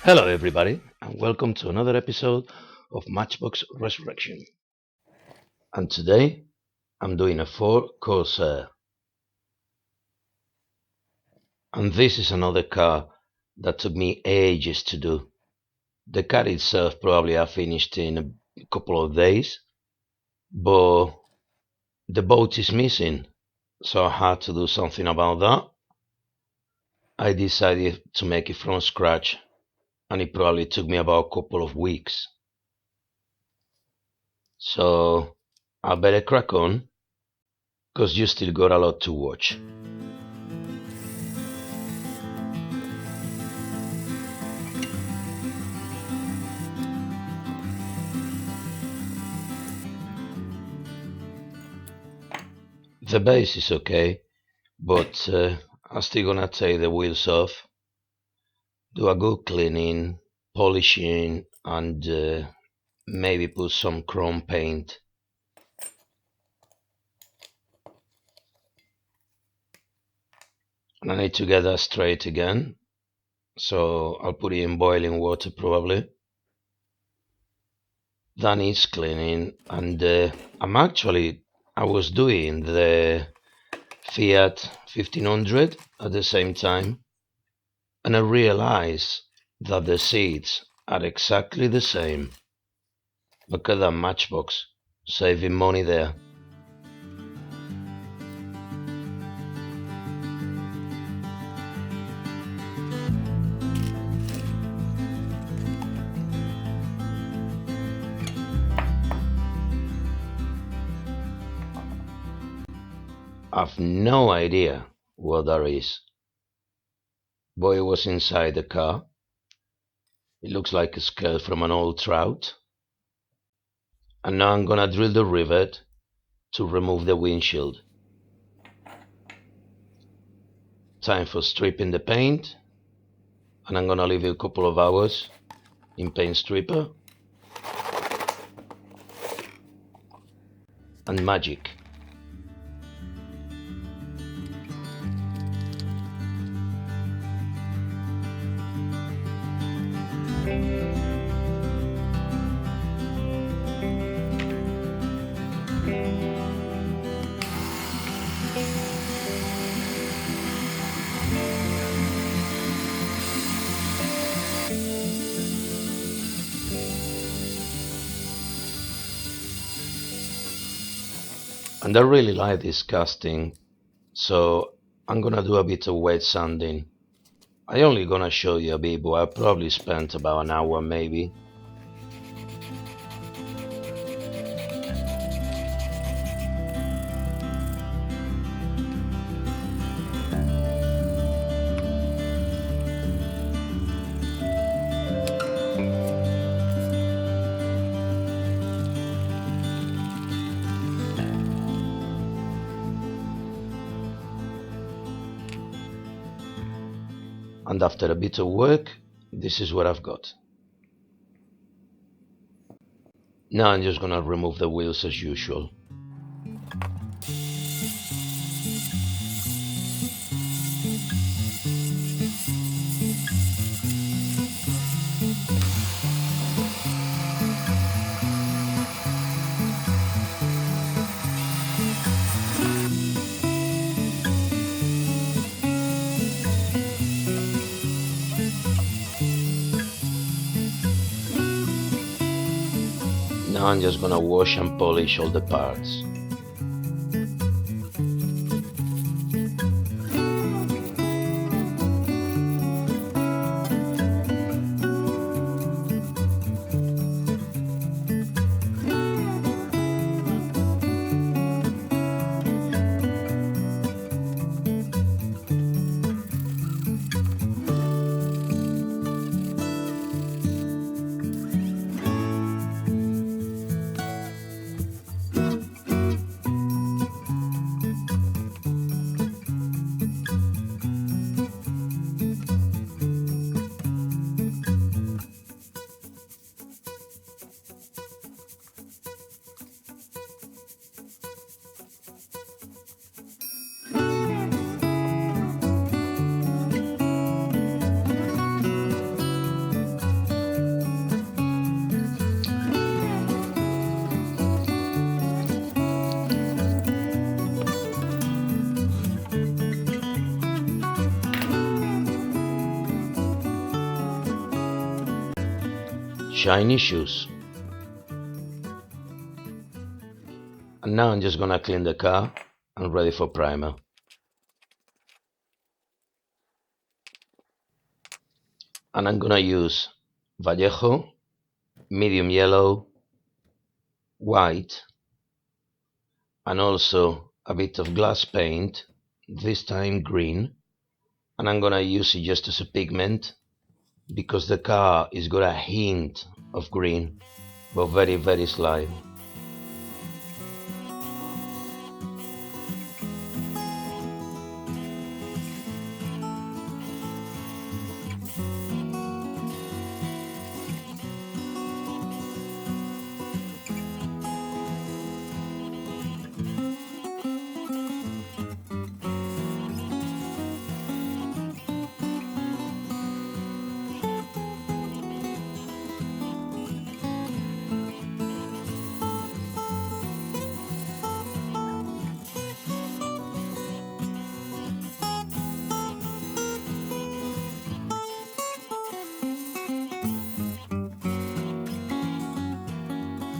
Hello, everybody, and welcome to another episode of Matchbox Resurrection. And today I'm doing a Ford Corsair, and this is another car that took me ages to do. The car itself probably I finished in a couple of days, but the boat is missing, so I had to do something about that. I decided to make it from scratch, and it probably took me about a couple of weeks. So I better crack on, because you still got a lot to watch. The base is okay, but I'm still gonna take the wheels off, do a good cleaning, polishing, and maybe put some chrome paint. And I need to get that straight again, so I'll put it in boiling water probably. That needs cleaning, and I was doing the Fiat 1500 at the same time, and I realized that the seats are exactly the same. Look at that Matchbox, saving money there. I've no idea what that is. Boy was inside the car. It looks like a skull from an old trout. And now I'm gonna drill the rivet to remove the windshield. Time for stripping the paint. And I'm gonna leave it a couple of hours in paint stripper. And magic. And I really like this casting, so I'm gonna do a bit of wet sanding. I only gonna show you a bit, but I probably spent about an hour maybe. And after a bit of work, this is what I've got. Now I'm just gonna remove the wheels as usual. Now I'm just gonna wash and polish all the parts. shiny shoes. And now I'm just gonna clean the car and ready for primer. And I'm gonna use Vallejo, medium yellow, white, and also a bit of glass paint, this time green. And I'm gonna use it just as a pigment because the car is got a hint of green, but very, very slight.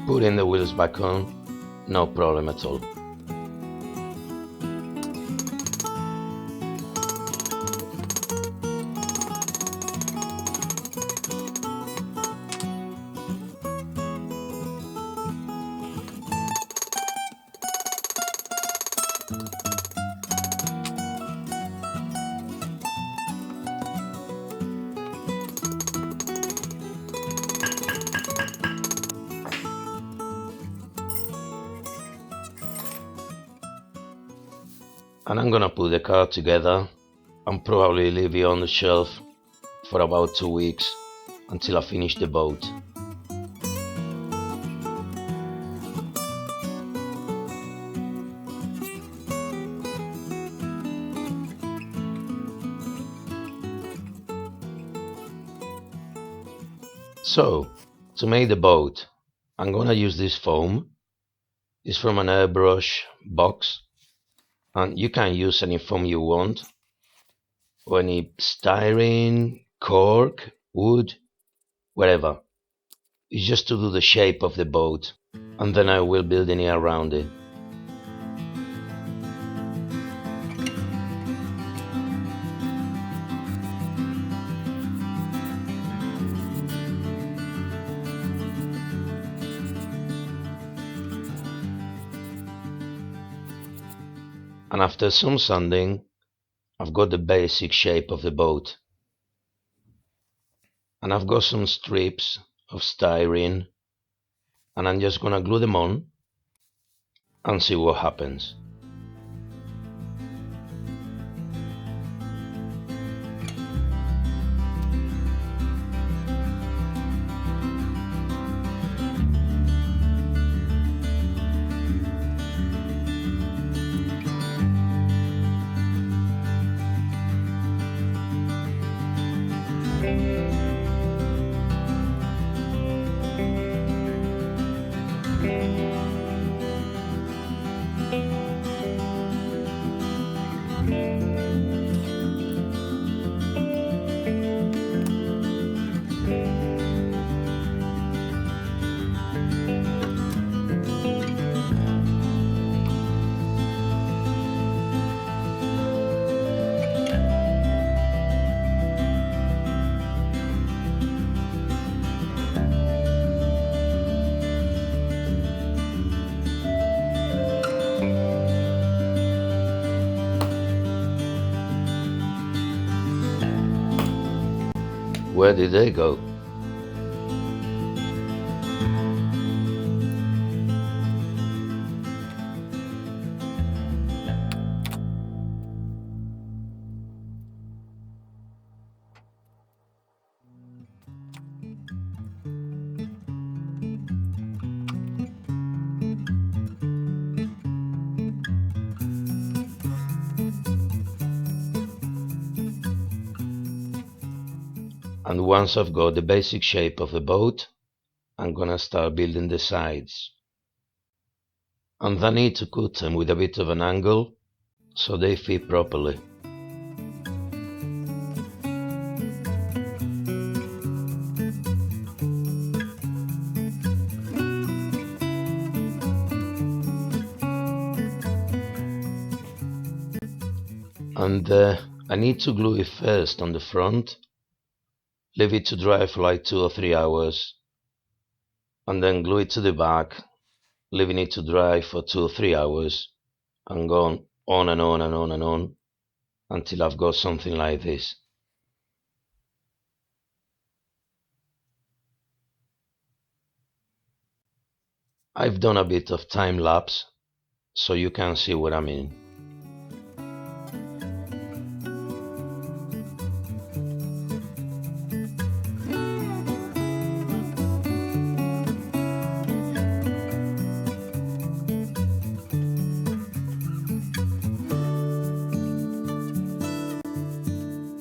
Putting the wheels back on, no problem at all. And I'm gonna put the car together and probably leave it on the shelf for about 2 weeks until I finish the boat. So, to make the boat, I'm gonna use this foam. It's from an airbrush box, and you can use any foam you want, or any styrene, cork, wood, whatever. It's just to do the shape of the boat, and then I will build it around it. And after some sanding, I've got the basic shape of the boat. And I've got some strips of styrene, and I'm just gonna glue them on and see what happens. Where did they go? And once I've got the basic shape of the boat, I'm gonna start building the sides. And I need to cut them with a bit of an angle so they fit properly. And I need to glue it first on the front, leave it to dry for like 2 or 3 hours, and then glue it to the back, leaving it to dry for 2 or 3 hours, and go on and on and on and on until I've got something like this. I've done a bit of time lapse so you can see what I mean.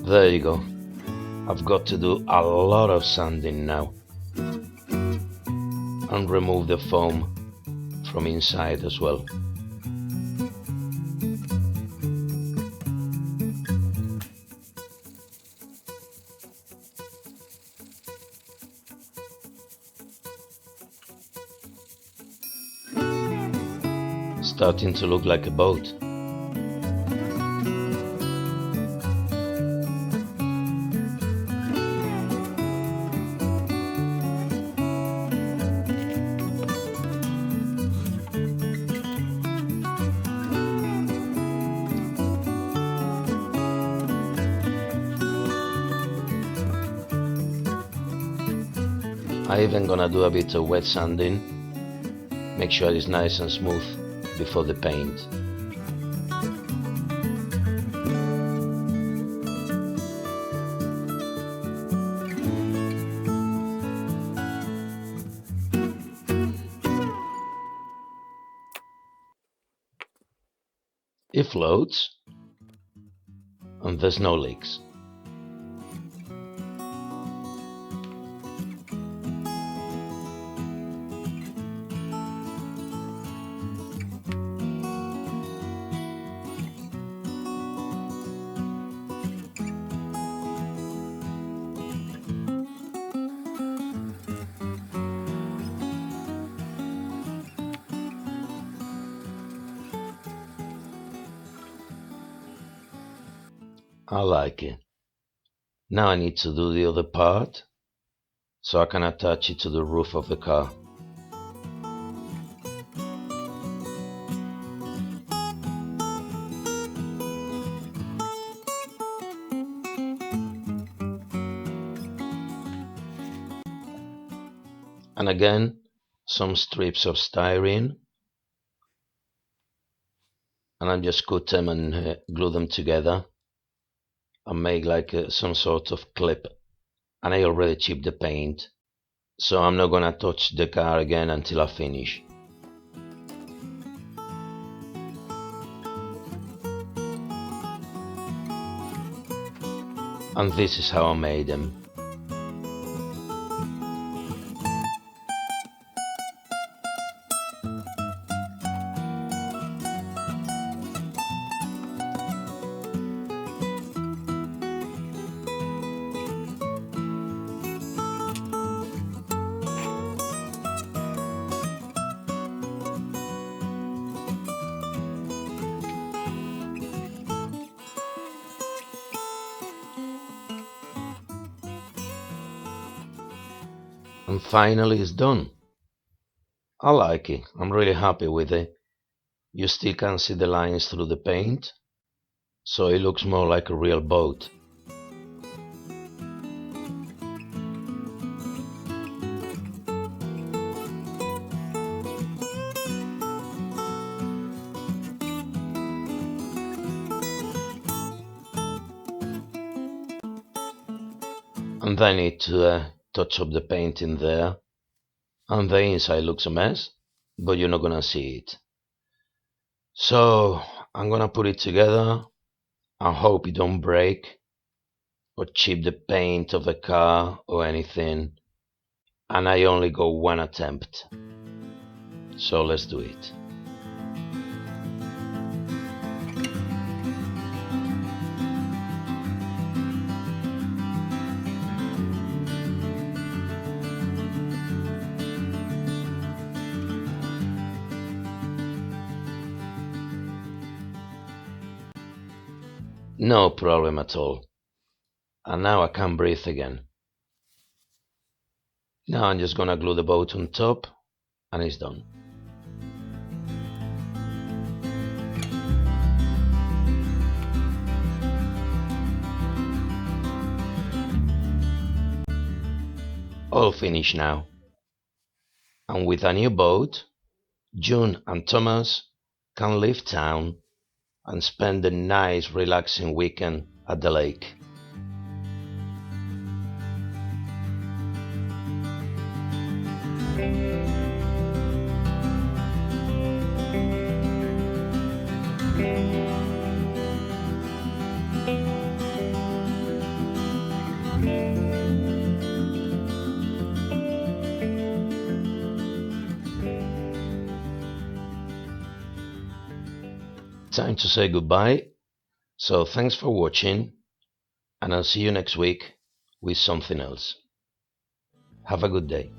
There you go. I've got to do a lot of sanding now and remove the foam from inside as well. Starting to look like a boat. I even gonna do a bit of wet sanding, make sure it's nice and smooth before the paint. It floats and there's no leaks. I like it. Now I need to do the other part so I can attach it to the roof of the car. And again, some strips of styrene, and I just cut them and glue them together and make like some sort of clip. And I already chipped the paint, so I'm not gonna touch the car again until I finish. And this is how I made them. And finally it's done. I like it. I'm really happy with it. You still can see the lines through the paint, so it looks more like a real boat. And then I need to touch up the paint in there, and the inside looks a mess, but you're not gonna see it. So I'm gonna put it together. I hope it don't break or chip the paint of the car or anything, and I only got one attempt, so let's do it. No problem at all. And now I can breathe again. Now I'm just gonna glue the boat on top and it's done. All finished now. And with a new boat, June and Thomas can leave town and spend a nice relaxing weekend at the lake. Time to say goodbye, so thanks for watching, and I'll see you next week with something else. Have a good day.